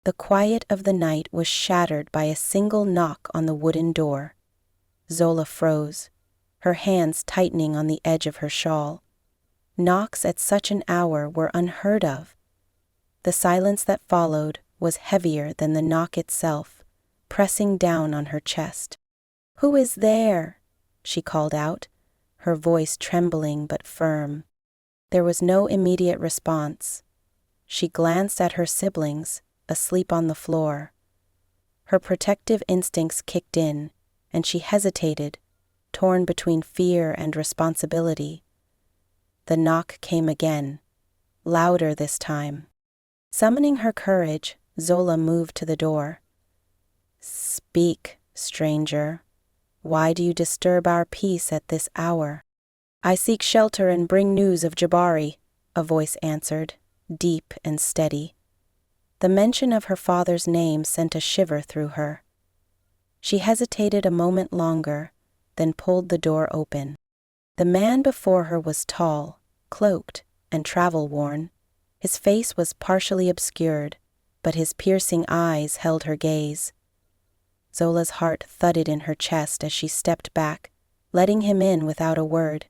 The quiet of the night was shattered by a single knock on the wooden door. Zola froze, her hands tightening on the edge of her shawl. Knocks at such an hour were unheard of. The silence that followed was heavier than the knock itself, pressing down on her chest. "Who is there?" she called out, her voice trembling but firm. There was no immediate response. She glanced at her siblings, asleep on the floor. Her protective instincts kicked in, and she hesitated, torn between fear and responsibility. The knock came again, louder this time. Summoning her courage, Zola moved to the door. "Speak, stranger. Why do you disturb our peace at this hour?" "I seek shelter and bring news of Jabari," a voice answered, deep and steady. The mention of her father's name sent a shiver through her. She hesitated a moment longer, then pulled the door open. The man before her was tall, cloaked, and travel-worn. His face was partially obscured, but his piercing eyes held her gaze. Zola's heart thudded in her chest as she stepped back, letting him in without a word.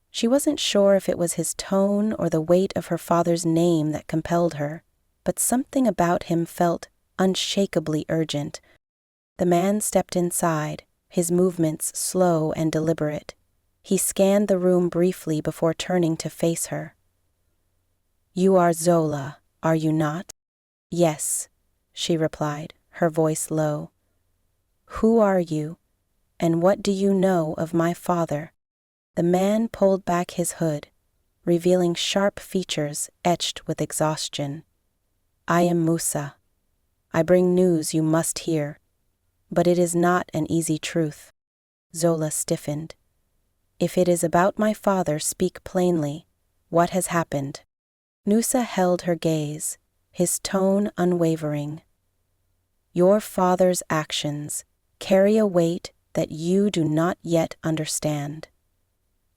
She wasn't sure if it was his tone or the weight of her father's name that compelled her, but something about him felt unshakably urgent. The man stepped inside, his movements slow and deliberate. He scanned the room briefly before turning to face her. "You are Zola, are you not?" "Yes," she replied, her voice low. "Who are you, and what do you know of my father?" The man pulled back his hood, revealing sharp features etched with exhaustion. "I am Musa. I bring news you must hear, but it is not an easy truth." Zola stiffened. "If it is about my father, speak plainly. What has happened?" Musa held her gaze, his tone unwavering. "Your father's actions carry a weight that you do not yet understand.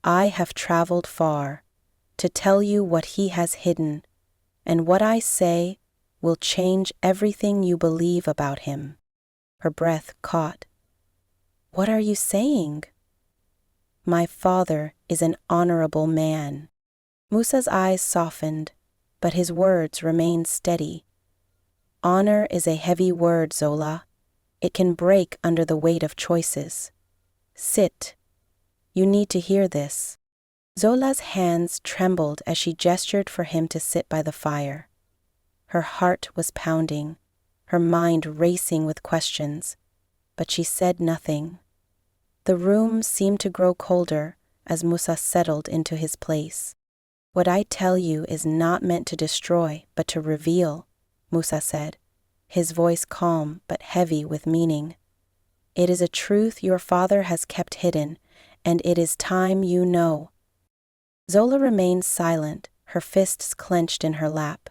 I have traveled far to tell you what he has hidden, and what I say will change everything you believe about him." Her breath caught. "What are you saying?" "My father is an honorable man." Musa's eyes softened, but his words remained steady. "Honor is a heavy word, Zola. It can break under the weight of choices. Sit. You need to hear this." Zola's hands trembled as she gestured for him to sit by the fire. Her heart was pounding, her mind racing with questions, but she said nothing. The room seemed to grow colder as Musa settled into his place. "What I tell you is not meant to destroy, but to reveal," Musa said, his voice calm but heavy with meaning. "It is a truth your father has kept hidden, and it is time you know." Zola remained silent, her fists clenched in her lap.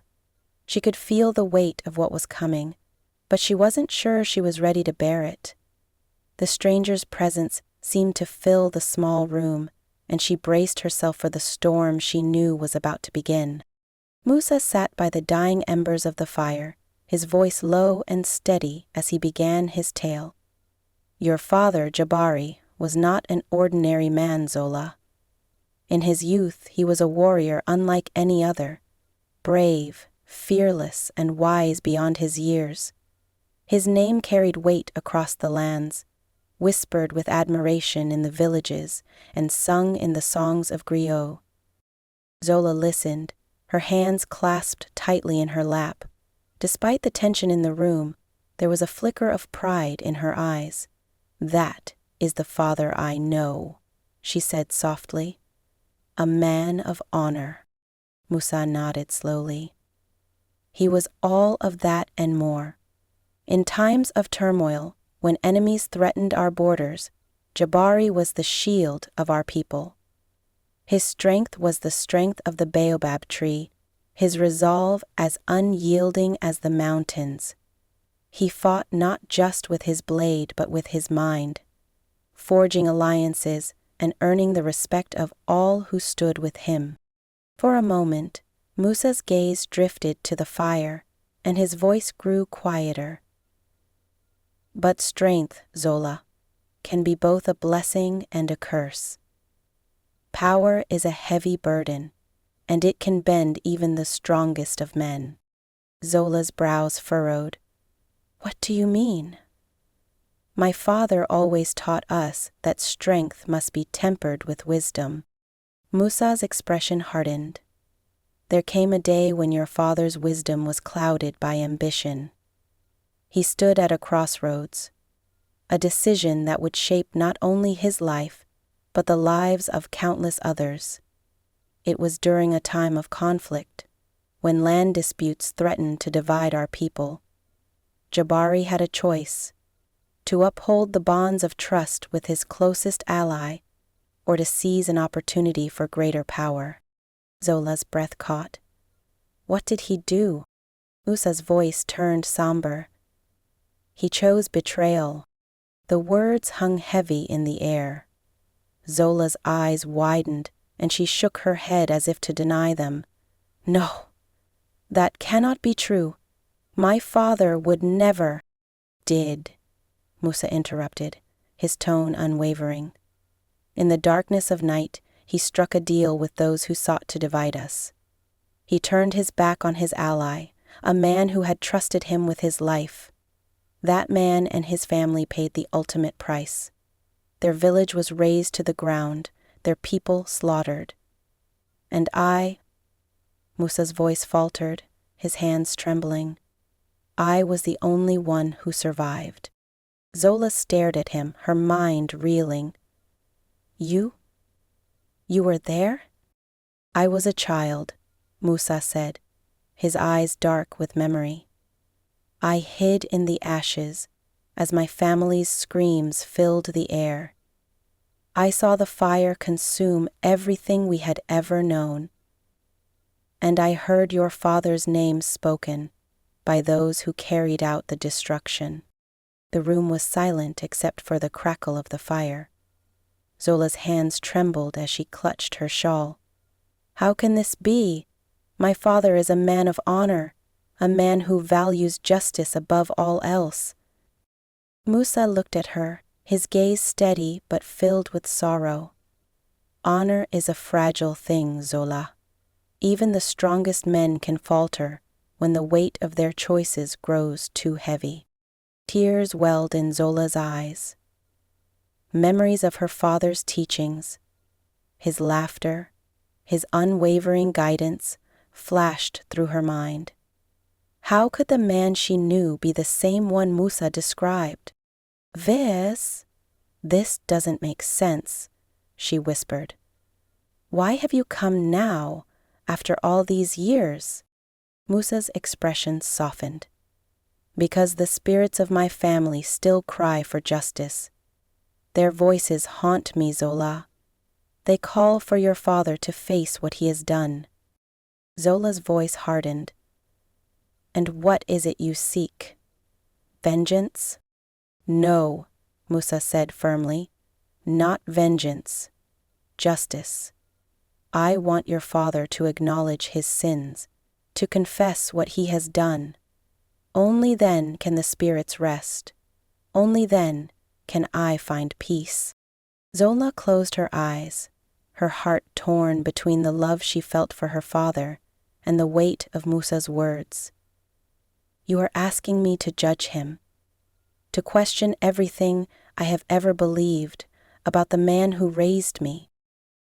She could feel the weight of what was coming, but she wasn't sure she was ready to bear it. The stranger's presence seemed to fill the small room, and she braced herself for the storm she knew was about to begin. Musa sat by the dying embers of the fire, his voice low and steady as he began his tale. "Your father, Jabari, was not an ordinary man, Zola. In his youth, he was a warrior unlike any other, brave, fearless, and wise beyond his years. His name carried weight across the lands, whispered with admiration in the villages, and sung in the songs of griot." Zola listened, her hands clasped tightly in her lap. Despite the tension in the room, there was a flicker of pride in her eyes. "That is the father I know," she said softly. "A man of honor." Musa nodded slowly. "He was all of that and more. In times of turmoil, when enemies threatened our borders, Jabari was the shield of our people. His strength was the strength of the baobab tree, his resolve as unyielding as the mountains. He fought not just with his blade but with his mind, forging alliances and earning the respect of all who stood with him." For a moment, Musa's gaze drifted to the fire, and his voice grew quieter. But strength, Zola, can be both a blessing and a curse. Power is a heavy burden, and it can bend even the strongest of men. Zola's brows furrowed. What do you mean? My father always taught us that strength must be tempered with wisdom. Musa's expression hardened. There came a day when your father's wisdom was clouded by ambition. He stood at a crossroads, a decision that would shape not only his life, but the lives of countless others. It was during a time of conflict, when land disputes threatened to divide our people. Jabari had a choice: to uphold the bonds of trust with his closest ally, or to seize an opportunity for greater power. Zola's breath caught. What did he do? Musa's voice turned somber. He chose betrayal. The words hung heavy in the air. Zola's eyes widened, and she shook her head as if to deny them. No, that cannot be true. My father would never. Did, Musa interrupted, his tone unwavering. In the darkness of night, he struck a deal with those who sought to divide us. He turned his back on his ally, a man who had trusted him with his life. That man and his family paid the ultimate price. Their village was razed to the ground, their people slaughtered. And I, Musa's voice faltered, his hands trembling. I was the only one who survived. Zola stared at him, her mind reeling. You? You were there? I was a child, Musa said, his eyes dark with memory. I hid in the ashes as my family's screams filled the air. I saw the fire consume everything we had ever known. And I heard your father's name spoken by those who carried out the destruction. The room was silent except for the crackle of the fire. Zola's hands trembled as she clutched her shawl. How can this be? My father is a man of honor, a man who values justice above all else. Musa looked at her, his gaze steady but filled with sorrow. Honor is a fragile thing, Zola. Even the strongest men can falter when the weight of their choices grows too heavy. Tears welled in Zola's eyes. Memories of her father's teachings, his laughter, his unwavering guidance flashed through her mind. How could the man she knew be the same one Musa described? This doesn't make sense, she whispered. Why have you come now, after all these years? Musa's expression softened. Because the spirits of my family still cry for justice. Their voices haunt me, Zola. They call for your father to face what he has done. Zola's voice hardened. And what is it you seek? Vengeance? No, Musa said firmly. Not vengeance. Justice. I want your father to acknowledge his sins, to confess what he has done. Only then can the spirits rest. Only then can I find peace. Zola closed her eyes, her heart torn between the love she felt for her father and the weight of Musa's words. You are asking me to judge him, to question everything I have ever believed about the man who raised me.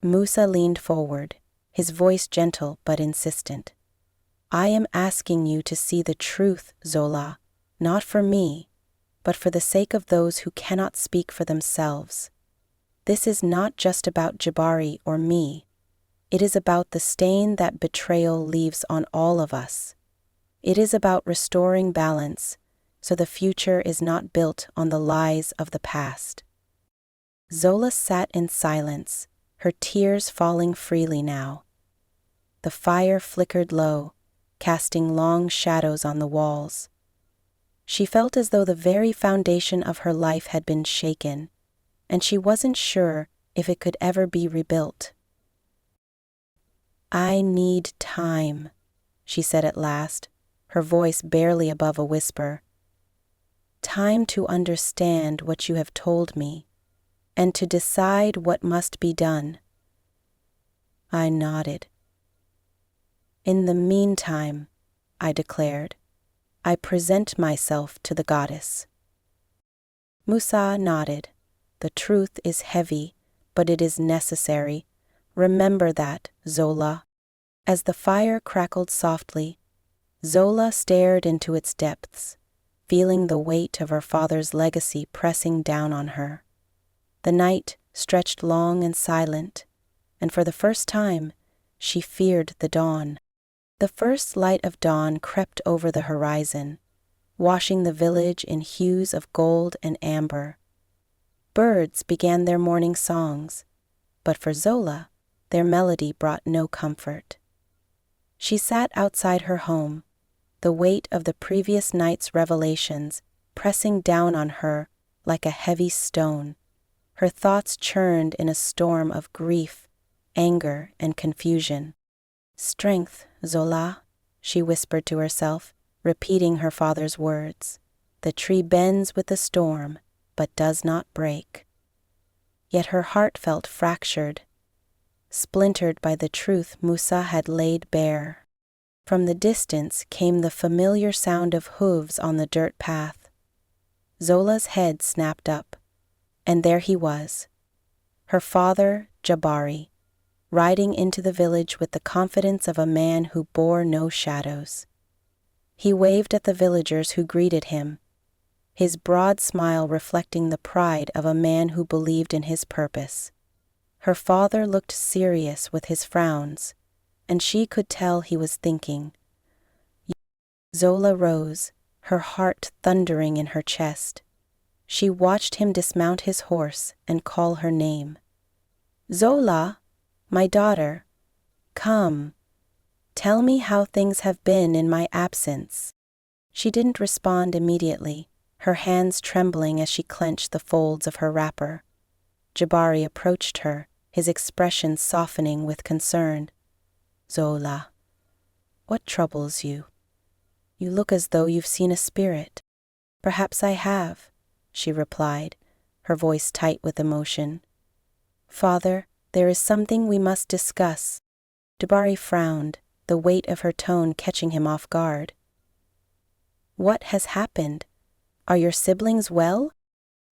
Musa leaned forward, his voice gentle but insistent. I am asking you to see the truth, Zola, not for me, but for the sake of those who cannot speak for themselves. This is not just about Jabari or me. It is about the stain that betrayal leaves on all of us. It is about restoring balance, so the future is not built on the lies of the past. Zola sat in silence, her tears falling freely now. The fire flickered low, casting long shadows on the walls. She felt as though the very foundation of her life had been shaken, and she wasn't sure if it could ever be rebuilt. I need time, she said at last, her voice barely above a whisper. "Time to understand what you have told me, and to decide what must be done." I nodded. "In the meantime," I declared, "I present myself to the goddess." Musa nodded. "The truth is heavy, but it is necessary. Remember that, Zola." As the fire crackled softly, Zola stared into its depths, feeling the weight of her father's legacy pressing down on her. The night stretched long and silent, and for the first time, she feared the dawn. The first light of dawn crept over the horizon, washing the village in hues of gold and amber. Birds began their morning songs, but for Zola, their melody brought no comfort. She sat outside her home, the weight of the previous night's revelations pressing down on her like a heavy stone. Her thoughts churned in a storm of grief, anger, and confusion. "Strength, Zola," she whispered to herself, repeating her father's words. "The tree bends with the storm, but does not break." Yet her heart felt fractured, splintered by the truth Musa had laid bare. From the distance came the familiar sound of hooves on the dirt path. Zola's head snapped up, and there he was, her father, Jabari, riding into the village with the confidence of a man who bore no shadows. He waved at the villagers who greeted him, his broad smile reflecting the pride of a man who believed in his purpose. Her father looked serious with his frowns, and she could tell he was thinking. Zola rose, her heart thundering in her chest. She watched him dismount his horse and call her name. "Zola, my daughter, come. Tell me how things have been in my absence." She didn't respond immediately, her hands trembling as she clenched the folds of her wrapper. Jabari approached her, his expression softening with concern. "Zola, what troubles you? You look as though you've seen a spirit." "Perhaps I have," she replied, her voice tight with emotion. "Father, there is something we must discuss." Jabari frowned, the weight of her tone catching him off guard. "What has happened? Are your siblings well?"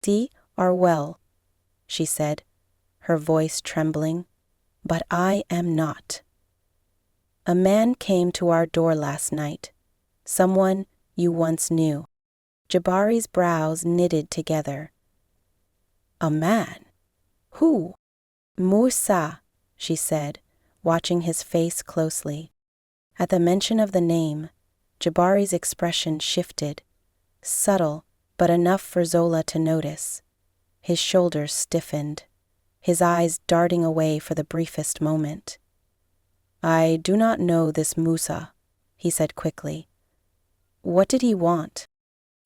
"They are well," she said, her voice trembling, "but I am not. A man came to our door last night, someone you once knew." Jabari's brows knitted together. "A man? Who?" "Musa," she said, watching his face closely. At the mention of the name, Jabari's expression shifted, subtle but enough for Zola to notice. His shoulders stiffened, his eyes darting away for the briefest moment. "I do not know this Musa," he said quickly. "What did he want?"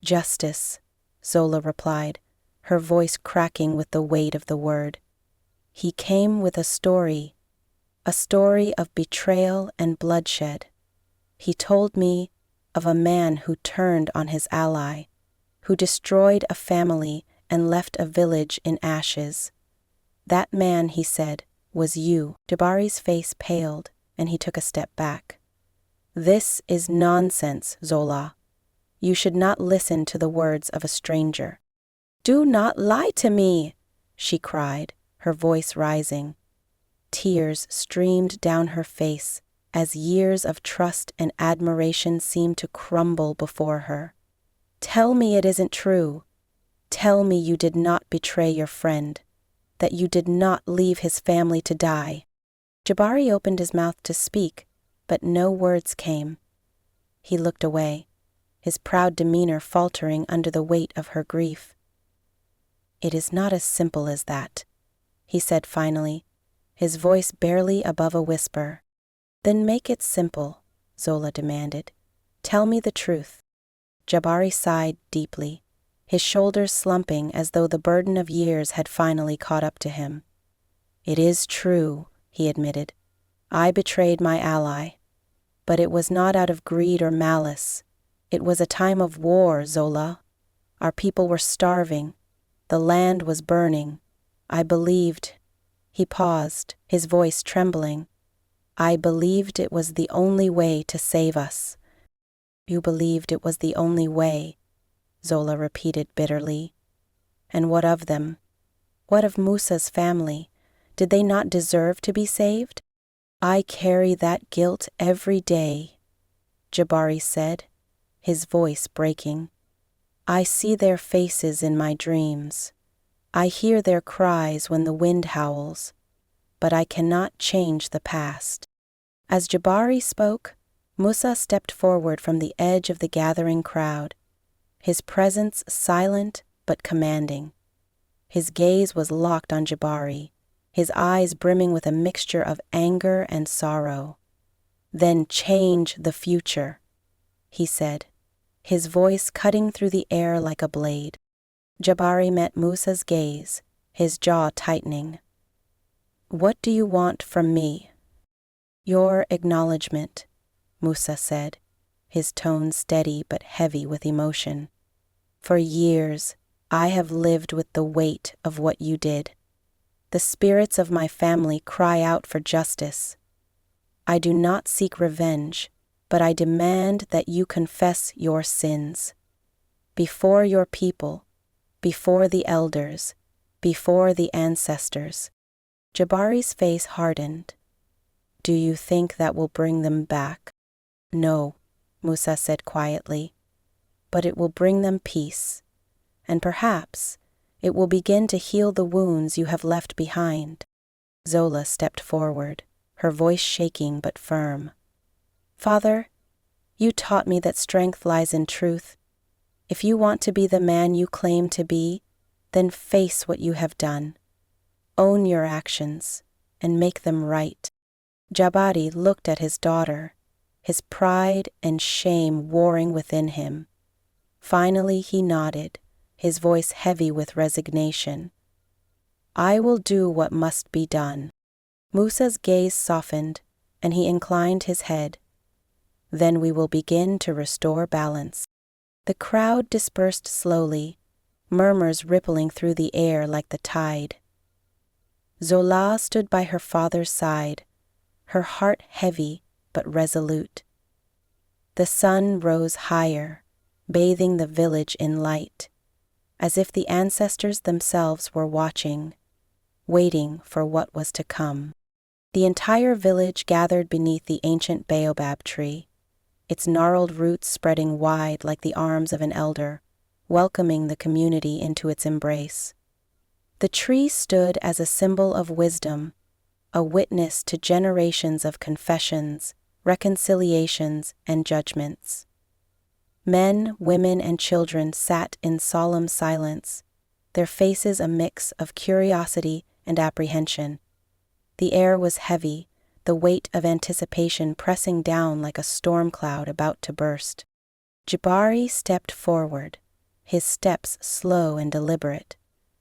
"Justice," Zola replied, her voice cracking with the weight of the word. "He came with a story of betrayal and bloodshed. He told me of a man who turned on his ally, who destroyed a family and left a village in ashes. That man, he said, was you." Jabari's face paled, and he took a step back. "This is nonsense, Zola. You should not listen to the words of a stranger." "Do not lie to me," she cried, her voice rising. Tears streamed down her face as years of trust and admiration seemed to crumble before her. "Tell me it isn't true. Tell me you did not betray your friend, that you did not leave his family to die." Jabari opened his mouth to speak, but no words came. He looked away, his proud demeanor faltering under the weight of her grief. "It is not as simple as that," he said finally, his voice barely above a whisper. "Then make it simple," Zola demanded. "Tell me the truth." Jabari sighed deeply, his shoulders slumping as though the burden of years had finally caught up to him. "It is true," he admitted. "I betrayed my ally, but it was not out of greed or malice. It was a time of war, Zola. Our people were starving. The land was burning. I believed. He paused, his voice trembling. I believed it was the only way to save us. You believed it was the only way, Zola repeated bitterly. And what of them? What of Musa's family? Did they not deserve to be saved? I carry that guilt every day, Jabari said, his voice breaking. I see their faces in my dreams. I hear their cries when the wind howls, but I cannot change the past. As Jabari spoke, Musa stepped forward from the edge of the gathering crowd, his presence silent but commanding. His gaze was locked on Jabari, his eyes brimming with a mixture of anger and sorrow. Then change the future, he said, his voice cutting through the air like a blade. Jabari met Musa's gaze, his jaw tightening. What do you want from me? Your acknowledgement, Musa said, his tone steady but heavy with emotion. For years, I have lived with the weight of what you did. The spirits of my family cry out for justice. I do not seek revenge, but I demand that you confess your sins. Before your people, before the elders, before the ancestors. Jabari's face hardened. Do you think that will bring them back? No, Musa said quietly, but it will bring them peace, and perhaps it will begin to heal the wounds you have left behind. Zola stepped forward, her voice shaking but firm. Father, you taught me that strength lies in truth. If you want to be the man you claim to be, then face what you have done. Own your actions and make them right. Jabari looked at his daughter, his pride and shame warring within him. Finally he nodded, his voice heavy with resignation. I will do what must be done. Musa's gaze softened, and he inclined his head. Then we will begin to restore balance. The crowd dispersed slowly, murmurs rippling through the air like the tide. Zola stood by her father's side, her heart heavy but resolute. The sun rose higher, bathing the village in light, as if the ancestors themselves were watching, waiting for what was to come. The entire village gathered beneath the ancient baobab tree, its gnarled roots spreading wide like the arms of an elder, welcoming the community into its embrace. The tree stood as a symbol of wisdom, a witness to generations of confessions, reconciliations, and judgments. Men, women, and children sat in solemn silence, their faces a mix of curiosity and apprehension. The air was heavy, the weight of anticipation pressing down like a storm cloud about to burst. Jabari stepped forward, his steps slow and deliberate.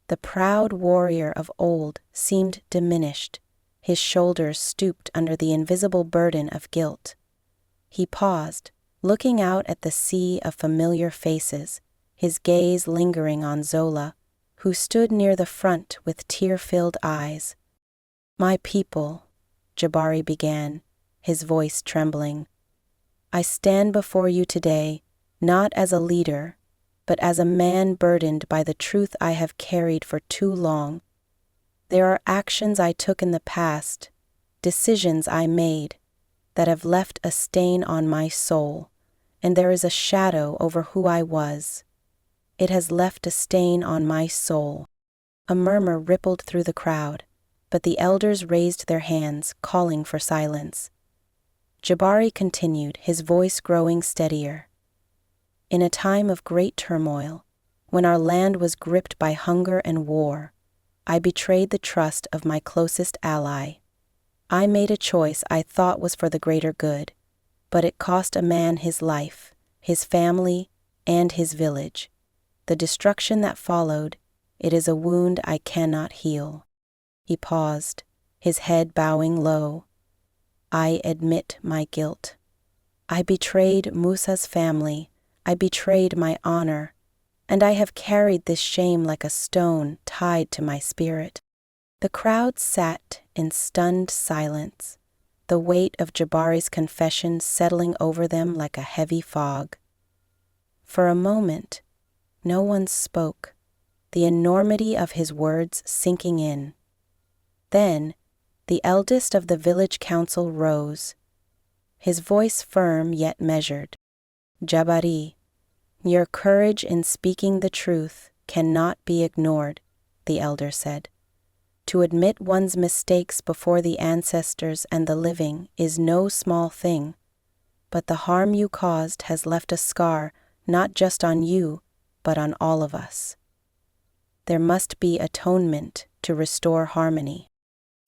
The proud warrior of old seemed diminished, his shoulders stooped under the invisible burden of guilt. He paused, looking out at the sea of familiar faces, his gaze lingering on Zola, who stood near the front with tear-filled eyes. My people, Jabari began, his voice trembling. I stand before you today, not as a leader, but as a man burdened by the truth I have carried for too long. There are actions I took in the past, decisions I made, that have left a stain on my soul, and there is a shadow over who I was. It has left a stain on my soul. A murmur rippled through the crowd, but the elders raised their hands, calling for silence. Jabari continued, his voice growing steadier. In a time of great turmoil, when our land was gripped by hunger and war, I betrayed the trust of my closest ally. I made a choice I thought was for the greater good, but it cost a man his life, his family, and his village. The destruction that followed, it is a wound I cannot heal. He paused, his head bowing low. I admit my guilt. I betrayed Musa's family, I betrayed my honor, and I have carried this shame like a stone tied to my spirit." The crowd sat in stunned silence, the weight of Jabari's confession settling over them like a heavy fog. For a moment, no one spoke, the enormity of his words sinking in. Then, the eldest of the village council rose, his voice firm yet measured. "Jabari, your courage in speaking the truth cannot be ignored," the elder said. "To admit one's mistakes before the ancestors and the living is no small thing, but the harm you caused has left a scar not just on you, but on all of us. There must be atonement to restore harmony."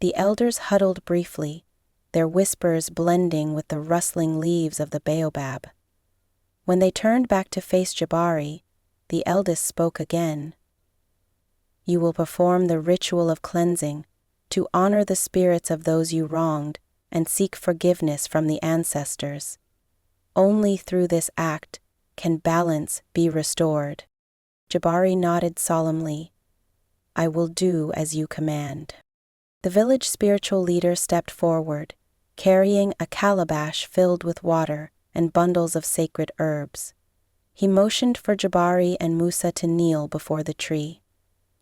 The elders huddled briefly, their whispers blending with the rustling leaves of the baobab. When they turned back to face Jabari, the eldest spoke again. "You will perform the ritual of cleansing to honor the spirits of those you wronged and seek forgiveness from the ancestors. Only through this act can balance be restored." Jabari nodded solemnly. "I will do as you command." The village spiritual leader stepped forward, carrying a calabash filled with water and bundles of sacred herbs. He motioned for Jabari and Musa to kneel before the tree.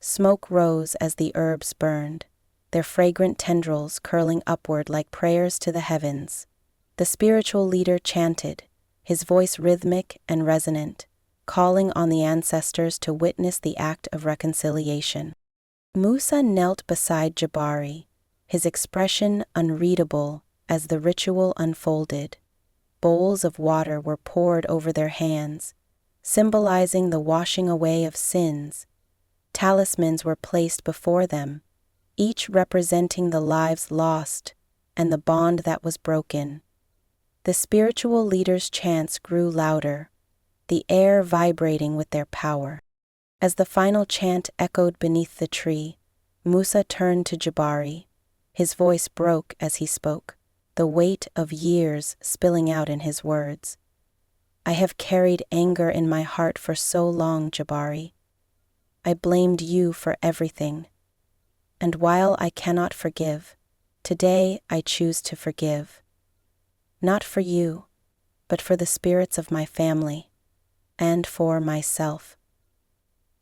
Smoke rose as the herbs burned, their fragrant tendrils curling upward like prayers to the heavens. The spiritual leader chanted, his voice rhythmic and resonant, calling on the ancestors to witness the act of reconciliation. Musa knelt beside Jabari, his expression unreadable as the ritual unfolded. Bowls of water were poured over their hands, symbolizing the washing away of sins. Talismans were placed before them, each representing the lives lost and the bond that was broken. The spiritual leader's chants grew louder, the air vibrating with their power. As the final chant echoed beneath the tree, Musa turned to Jabari. His voice broke as he spoke, the weight of years spilling out in his words. "I have carried anger in my heart for so long, Jabari. I blamed you for everything. And while I cannot forgive, today I choose to forgive. Not for you, but for the spirits of my family, and for myself.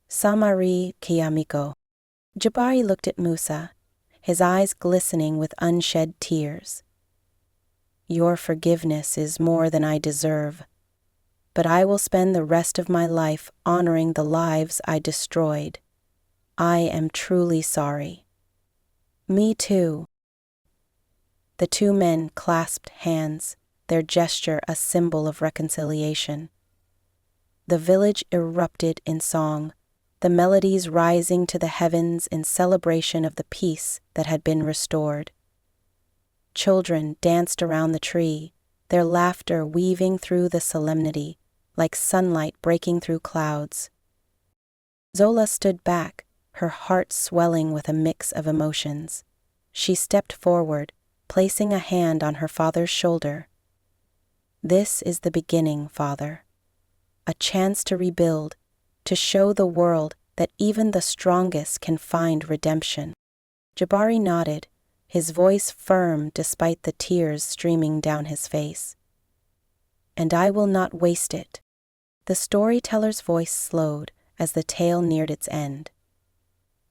Samari Kiyamiko." Jabari looked at Musa, his eyes glistening with unshed tears. "Your forgiveness is more than I deserve, but I will spend the rest of my life honoring the lives I destroyed. I am truly sorry." "Me too." The two men clasped hands, their gesture a symbol of reconciliation. The village erupted in song, the melodies rising to the heavens in celebration of the peace that had been restored. Children danced around the tree, their laughter weaving through the solemnity, like sunlight breaking through clouds. Zola stood back, her heart swelling with a mix of emotions. She stepped forward, placing a hand on her father's shoulder. "This is the beginning, Father. A chance to rebuild, to show the world that even the strongest can find redemption." Jabari nodded, his voice firm despite the tears streaming down his face. "And I will not waste it." The storyteller's voice slowed as the tale neared its end.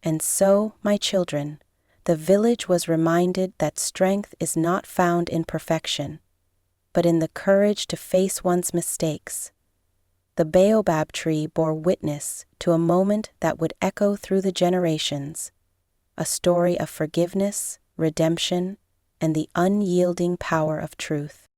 "And so, my children, the village was reminded that strength is not found in perfection, but in the courage to face one's mistakes. The baobab tree bore witness to a moment that would echo through the generations, a story of forgiveness, redemption, and the unyielding power of truth."